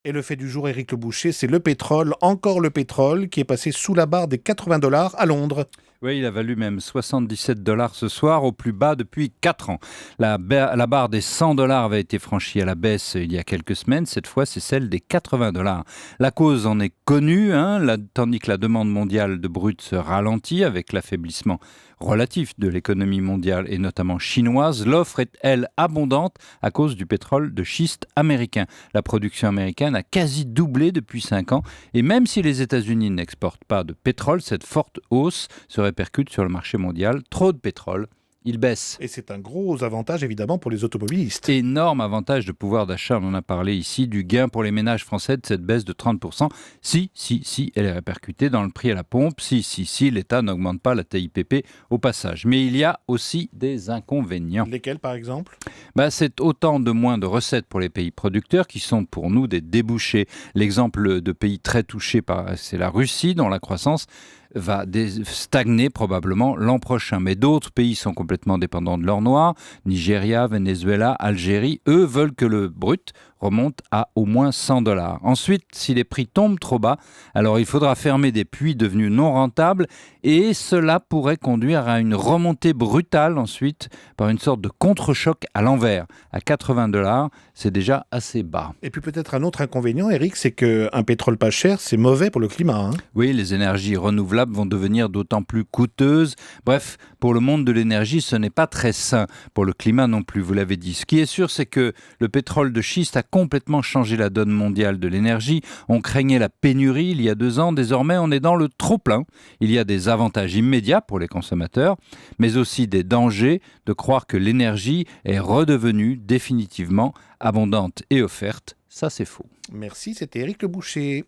Et le fait du jour, Éric Le Boucher, c'est le pétrole, encore le pétrole, qui est passé sous la barre des 80 $ à Londres. Oui, il a valu même 77 $ ce soir, au plus bas depuis 4 ans. La barre des 100 $ avait été franchie à la baisse il y a quelques semaines. Cette fois, c'est celle des 80 $. La cause en est connue, tandis que la demande mondiale de brut se ralentit avec l'affaiblissement relatif de l'économie mondiale et notamment chinoise. L'offre est, elle, abondante à cause du pétrole de schiste américain. La production américaine a quasi doublé depuis 5 ans. Et même si les États-Unis n'exportent pas de pétrole, cette forte hausse se répercute sur le marché mondial. Trop de pétrole, il baisse. Et c'est un gros avantage évidemment pour les automobilistes. Énorme avantage de pouvoir d'achat, on en a parlé ici, du gain pour les ménages français de cette baisse de 30%. Si, elle est répercutée dans le prix à la pompe. Si, l'État n'augmente pas la TIPP au passage. Mais il y a aussi des inconvénients. Lesquels par exemple ? C'est autant de moins de recettes pour les pays producteurs qui sont pour nous des débouchés. L'exemple de pays très touchés, c'est la Russie, dont la croissance va stagner probablement l'an prochain. Mais d'autres pays sont complètement dépendants de l'or noir. Nigeria, Venezuela, Algérie, eux veulent que le brut remonte à au moins 100 $. Ensuite, si les prix tombent trop bas, alors il faudra fermer des puits devenus non rentables et cela pourrait conduire à une remontée brutale ensuite par une sorte de contre-choc à l'envers. À 80 $, c'est déjà assez bas. Et puis peut-être un autre inconvénient, Eric, c'est qu'un pétrole pas cher, c'est mauvais pour le climat. Oui, les énergies renouvelables vont devenir d'autant plus coûteuses. Bref, pour le monde de l'énergie, ce n'est pas très sain. Pour le climat non plus, vous l'avez dit. Ce qui est sûr, c'est que le pétrole de schiste a complètement changé la donne mondiale de l'énergie. On craignait la pénurie il y a 2 ans. Désormais, on est dans le trop-plein. Il y a des avantages immédiats pour les consommateurs, mais aussi des dangers de croire que l'énergie est redevenue définitivement abondante et offerte. Ça, c'est faux. Merci, c'était Éric Le Boucher.